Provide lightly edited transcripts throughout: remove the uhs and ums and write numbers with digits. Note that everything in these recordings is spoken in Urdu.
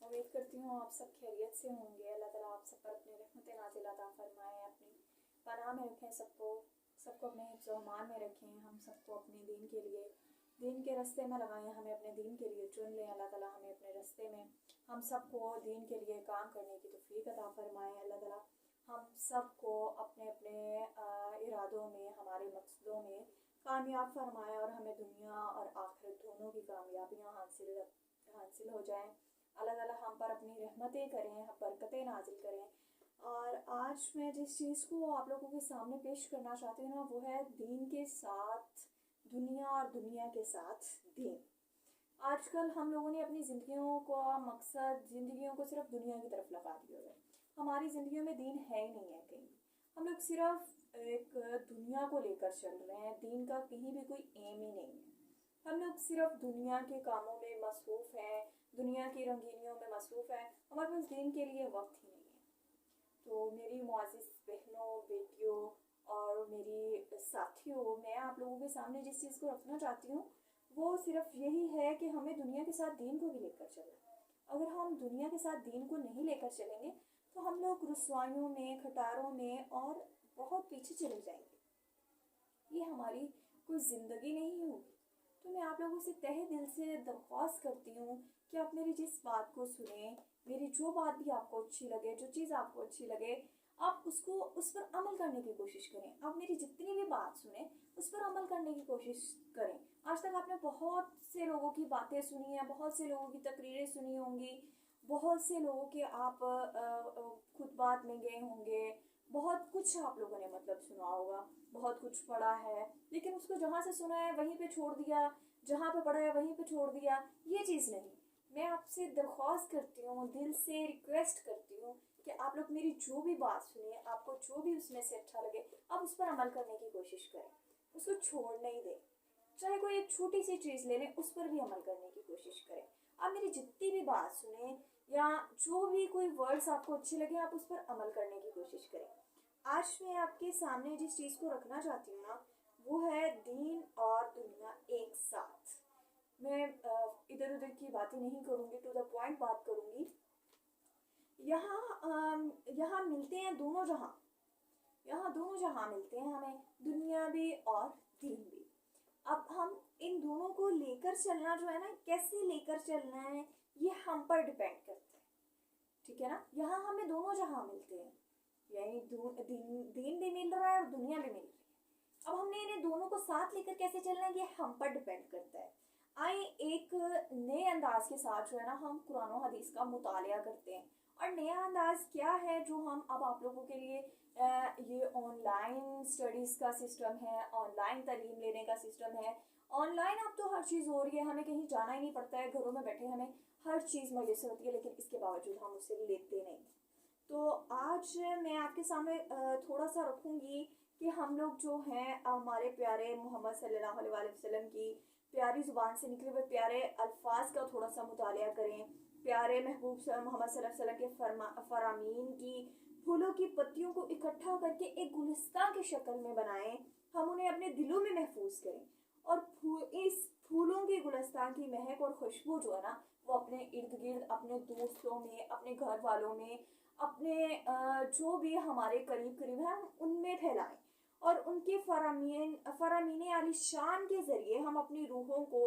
امید کرتی ہوں آپ سب خیریت سے ہوں گے۔ اللہ تعالیٰ آپ سب پر اپنی رحمت نازل عطا فرمائے، اپنی پناہ میں رکھیں، سب کو اپنے حفظ و امان میں رکھیں، ہم سب کو اپنے دین کے لیے دین کے راستے میں لگائیں، ہمیں اپنے دین کے لیے چن لیں۔ اللہ تعالیٰ ہمیں اپنے راستے میں ہم سب کو دین کے لیے کام کرنے کی توفیق عطا فرمائے۔ اللہ تعالیٰ ہم سب کو اپنے اپنے ارادوں میں، ہمارے مقصدوں میں کامیاب فرمائے، اور ہمیں دنیا اور آخرت دونوں کی کامیابیاں حاصل ہو جائیں۔ اللہ تعالیٰ ہم پر اپنی رحمتیں کریں، برکتیں نازل کریں۔ اور آج میں جس چیز کو آپ لوگوں کے سامنے پیش کرنا چاہتی ہوں نا، وہ ہے دین کے ساتھ دنیا اور دنیا کے ساتھ دین۔ آج کل ہم لوگوں نے اپنی زندگیوں کو صرف دنیا کی طرف لگا دیا ہے۔ ہماری زندگیوں میں دین ہے ہی نہیں ہے کہیں۔ ہم لوگ صرف ایک دنیا کو لے کر چل رہے ہیں، دین کا کہیں بھی کوئی ایم ہی نہیں ہے۔ ہم لوگ صرف دنیا کے کاموں میں مصروف ہیں، دنیا کی رنگینیوں میں مصروف ہیں، ہمارے پاس دین کے لیے وقت ہی نہیں ہے۔ تو میری معزز بہنوں، بیٹیوں اور میری ساتھیوں، میں آپ لوگوں کے سامنے جس چیز کو رکھنا چاہتی ہوں وہ صرف یہی ہے کہ ہمیں دنیا کے ساتھ دین کو بھی لے کر چلنا ہے۔ اگر ہم دنیا کے ساتھ دین کو نہیں لے کر چلیں گے تو ہم لوگ رسوائیوں میں، کھٹاروں میں اور بہت پیچھے چلے جائیں گے۔ یہ ہماری کوئی زندگی نہیں ہوگی۔ تو میں آپ لوگوں سے تہہ دل سے درخواست کرتی ہوں کہ آپ میری جس بات کو سنیں، میری جو بات بھی آپ کو اچھی لگے، جو چیز آپ کو اچھی لگے، آپ اس پر عمل کرنے کی کوشش کریں۔ آپ میری جتنی بھی بات سنیں اس پر عمل کرنے کی کوشش کریں۔ آج تک آپ نے بہت سے لوگوں کی باتیں سنی ہیں، بہت سے لوگوں کی تقریریں سنی ہوں گی، بہت سے لوگوں کے آپ خطبات میں گئے ہوں گے، بہت کچھ آپ لوگوں نے سنا ہوگا، بہت کچھ پڑھا ہے، لیکن اس کو جہاں سے سنا ہے وہیں پہ چھوڑ دیا، جہاں پہ پڑھا ہے وہیں پہ چھوڑ دیا۔ یہ چیز نہیں۔ میں آپ سے درخواست کرتی ہوں، دل سے ریکویسٹ کرتی ہوں کہ آپ لوگ میری جو بھی بات سنیں، آپ کو جو بھی اس میں سے اچھا لگے، آپ اس پر عمل کرنے کی کوشش کریں، اس کو چھوڑ نہیں دیں۔ چاہے کوئی ایک چھوٹی سی چیز لے لیں، اس پر بھی عمل کرنے کی کوشش کریں۔ آپ میری جتنی بھی بات سنیں یا جو بھی کوئی ورڈز آپ کو اچھے لگے، آپ اس پر عمل کرنے کی کوشش کریں۔ آج میں آپ کے سامنے جس چیز کو رکھنا چاہتی ہوں نا، وہ ہے دین اور دنیا ایک ساتھ۔ میں ادھر ادھر کی باتیں نہیں کروں گی، ٹو دا پوائنٹ بات کروں گی۔ یہاں ملتے ہیں دونوں جہاں، یہاں دونوں جہاں ملتے ہیں ہمیں، دنیا بھی اور دین بھی۔ اب ہم ان دونوں کو لے کر چلنا جو ہے نا، کیسے لے کر چلنا ہے، یہ ہم پر ڈیپینڈ کرتا ہے، ٹھیک ہے نا۔ یہاں ہمیں دونوں جہاں ملتے ہیں، یعنی دین بھی مل رہا ہے اور دنیا بھی مل رہی ہے۔ اب ہم نے انہیں دونوں کو ساتھ لے کر کیسے چلنا ہے، یہ ہم پر ڈیپینڈ کرتا ہے۔ آئے ایک نئے انداز کے ساتھ جو ہے نا، ہم قرآن و حدیث کا مطالعہ کرتے ہیں۔ اور نیا انداز کیا ہے جو ہم اب آپ لوگوں کے لیے یہ آن لائن اسٹڈیز کا سسٹم ہے، آن لائن تعلیم لینے کا سسٹم ہے۔ آن لائن اب تو ہر چیز ہو رہی ہے، ہمیں کہیں جانا ہی نہیں پڑتا ہے، گھروں میں بیٹھے ہمیں ہر چیز میسر ہوتی ہے، لیکن اس کے باوجود ہم اسے لیتے نہیں۔ تو آج میں آپ کے سامنے تھوڑا سا رکھوں گی کہ ہم لوگ جو ہیں ہمارے پیارے محمد صلی اللہ علیہ وآلہ وسلم کی پیاری زبان سے نکلے ہوئے پیارے الفاظ کا تھوڑا سا مطالعہ کریں، پیارے محبوب محمد صلی اللہ علیہ وسلم کے فرامین کی پھولوں کی پتیوں کو اکٹھا کر کے ایک گلستان کی شکل میں بنائیں، ہم انہیں اپنے دلوں میں محفوظ کریں، اور اس پھولوں کے گلستان کی مہک اور خوشبو جو ہے نا، وہ اپنے ارد گرد، اپنے دوستوں میں، اپنے گھر والوں میں، اپنے جو بھی ہمارے قریب ہیں ان میں پھیلائیں، اور ان کے فرامین عالی شان کے ذریعے ہم اپنی روحوں کو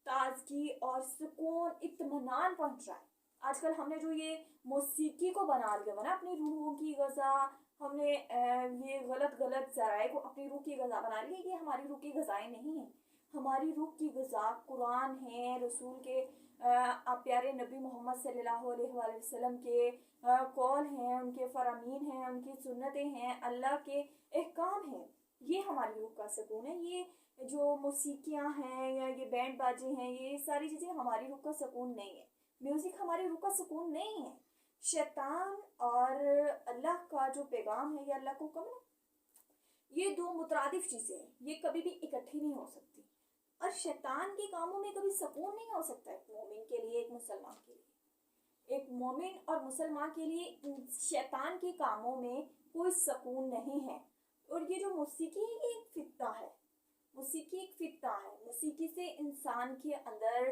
تازگی اور سکون، اطمینان پہنچائیں۔ آج کل ہم نے جو یہ موسیقی کو بنا لیا نا اپنی روحوں کی غذا، ہم نے یہ غلط ذرائع کو اپنی روح کی غذا بنا لی، یہ ہماری روح کی غذائیں نہیں ہیں۔ ہماری روح کی غذا قرآن ہے، رسول کے پیارے نبی محمد صلی اللہ علیہ وآلہ وسلم کے قول ہیں، ان کے فرامین ہیں، ان کی سنتیں ہیں، اللہ کے احکام ہیں، یہ ہماری روح کا سکون ہے۔ یہ جو موسیقیاں ہیں یا یہ بینڈ باجے ہیں، یہ ساری چیزیں ہماری روح کا سکون نہیں ہے۔ میوزک ہماری روح کا سکون نہیں ہے۔ شیطان اور اللہ کا جو پیغام ہے، یہ اللہ کو حکم ہے، یہ دو مترادف چیزیں ہیں، یہ کبھی بھی اکٹھی نہیں ہو سکتی۔ اور شیطان کے کاموں میں کبھی سکون نہیں ہو سکتا ایک مومن کے لیے، ایک مسلمان کے لیے۔ ایک مومن اور مسلمان کے لیے شیطان کے کاموں میں کوئی سکون نہیں ہے۔ اور یہ جو موسیقی ہے، یہ ایک فتنہ ہے، موسیقی ایک فتنہ ہے۔ موسیقی سے انسان کے اندر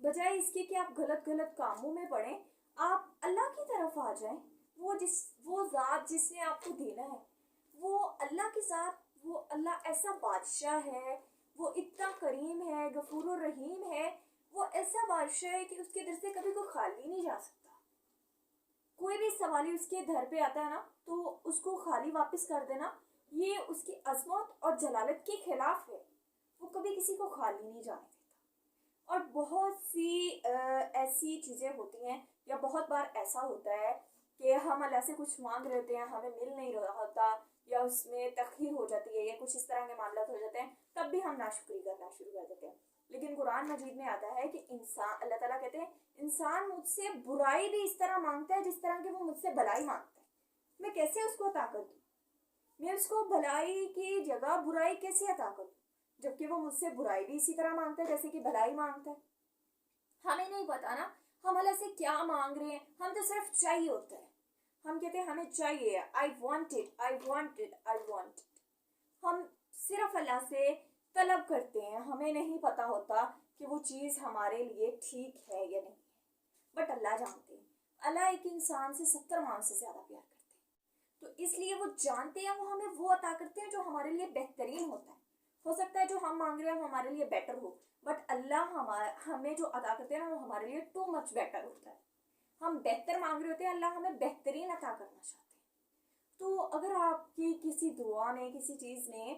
بجائے اس کے کہ آپ غلط غلط کاموں میں پڑیں، آپ اللہ کی طرف آ جائیں۔ وہ ذات جس نے آپ کو دینا ہے، وہ اللہ کی ذات، وہ اللہ ایسا بادشاہ ہے، وہ اتنا کریم ہے، غفور الرحیم ہے، وہ ایسا بادشاہ ہے کہ اس کے در سے کبھی کوئی خالی نہیں جا سکتا۔ کوئی بھی سوالی اس کے گھر پہ آتا ہے نا تو اس کو خالی واپس کر دینا، یہ اس کی عظمت اور جلالت کے خلاف ہے۔ وہ کبھی کسی کو خالی نہیں جانے دیتا۔ اور بہت سی ایسی چیزیں ہوتی ہیں، یا بہت بار ایسا ہوتا ہے کہ ہم اللہ سے کچھ مانگ رہے ہوتے ہیں، ہمیں مل نہیں رہا ہوتا، یا اس میں تخیر ہو جاتی ہے، یا کچھ اس طرح کے معاملات ہو جاتے ہیں، تب بھی ہم ناشکری کرنا شروع کر دیتے ہیں۔ لیکن قرآن مجید میں آتا ہے کہ اللہ تعالیٰ کہتے ہیں انسان مجھ سے برائی بھی اس طرح مانگتا ہے جس طرح کہ وہ مجھ سے بھلائی مانگتا ہے۔ میں کیسے اس کو عطا کر دوں؟ میں اس کو بھلائی کی جگہ برائی کیسے عطا کر دوں، جبکہ وہ مجھ سے برائی بھی اسی طرح مانگتا ہے جیسے کہ بھلائی مانگتا ہے۔ ہمیں نہیں پتا نا ہم اللہ سے کیا مانگ رہے ہیں، ہم تو صرف چاہیے ہوتا ہے، ہم کہتے ہیں ہمیں چاہیے، I want it, I want it, I want it۔ ہم صرف اللہ سے طلب کرتے ہیں، ہمیں نہیں پتا ہوتا کہ وہ چیز ہمارے لیے ٹھیک ہے یا نہیں ہے، بٹ اللہ جانتے ہیں۔ اللہ ایک انسان سے 70 ماہ سے زیادہ پیار کرتے ہیں، تو اس لیے وہ جانتے ہیں، وہ ہمیں وہ عطا کرتے ہیں جو ہمارے لیے بہترین ہوتا ہے۔ ہو سکتا ہے جو ہم مانگ رہے ہیں وہ ہمارے لیے بیٹر ہو، بٹ اللہ ہمیں جو عطا کرتے ہیں نا وہ ہمارے لیے ٹو مچ بیٹر ہوتا ہے۔ ہم بہتر مانگ رہے ہوتے ہیں، اللہ ہمیں بہترین عطا کرنا چاہتے ہیں۔ تو اگر آپ کی کسی دعا میں، کسی چیز میں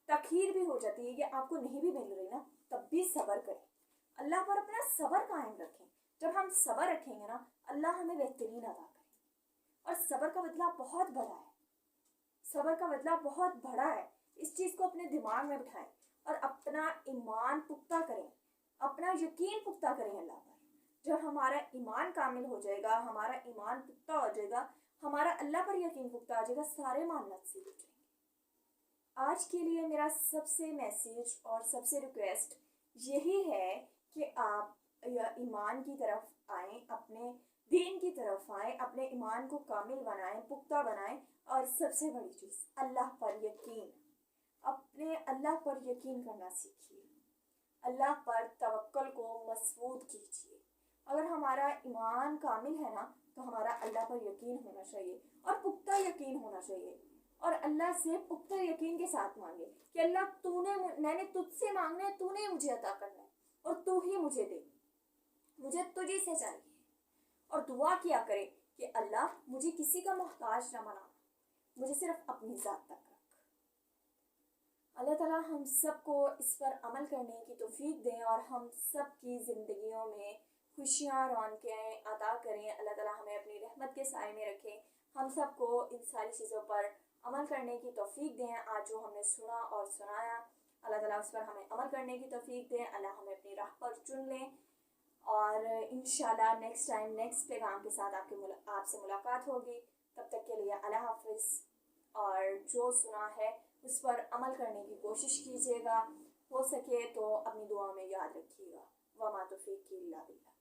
تخیر بھی ہو جاتی ہے یا آپ کو نہیں بھی مل رہی نا، تب بھی صبر کریں، اللہ پر اپنا صبر قائم رکھیں۔ جب ہم صبر رکھیں گے نا، اللہ ہمیں بہترین عطا کرے۔ اور صبر کا بدلہ بہت بڑا ہے، صبر کا بدلہ بہت بڑا ہے۔ اس چیز کو اپنے دماغ میں بٹھائیں اور اپنا ایمان پختہ کریں، اپنا یقین پختہ کریں اللہ پر۔ جب ہمارا ایمان کامل ہو جائے گا، ہمارا ایمان پختہ ہو جائے گا، ہمارا اللہ پر یقین پختہ ہو جائے گا، سارے معاملات سے ہو جائیں گے۔ آج کے لیے میرا سب سے میسیج اور سب سے ریکویسٹ یہی ہے کہ آپ ایمان کی طرف آئیں، اپنے دین کی طرف آئیں، اپنے ایمان کو کامل بنائیں، پختہ بنائیں، اور سب سے بڑی چیز اللہ پر یقین، اپنے اللہ پر یقین کرنا سیکھیے، اللہ پر توکل کو مضبوط کیجیے۔ اگر ہمارا ایمان کامل ہے نا تو ہمارا اللہ پر یقین ہونا چاہیے اور پختہ یقین ہونا چاہیے، اور اللہ سے پختہ یقین کے ساتھ مانگے کہ اللہ میں نے تجھ سے مانگنا ہے، تو نے مجھے عطا کرنا ہے، اور تو ہی مجھے دے، مجھے تجھی سے چاہیے۔ اور دعا کیا کرے کہ اللہ مجھے کسی کا محتاج نہ بنا، مجھے صرف اپنی ذات تک رکھ۔ اللہ تعالیٰ ہم سب کو اس پر عمل کرنے کی توفیق دیں اور ہم سب کی زندگیوں میں خوشیاں، رونقیں عطا کریں۔ اللہ تعالیٰ ہمیں اپنی رحمت کے سائے میں رکھیں، ہم سب کو ان ساری چیزوں پر عمل کرنے کی توفیق دیں۔ آج جو ہم نے سنا اور سنایا، اللہ تعالیٰ اس پر ہمیں عمل کرنے کی توفیق دیں، اللہ ہمیں اپنی راہ پر چن لیں، اور انشاءاللہ نیکسٹ ٹائم نیکسٹ پیغام کے ساتھ آپ سے ملاقات ہوگی۔ تب تک کے لیے اللہ حافظ، اور جو سنا ہے اس پر عمل کرنے کی کوشش کیجیے گا، ہو سکے تو اپنی دعا میں یاد رکھیے گا۔ وما توفیقی الا باللہ۔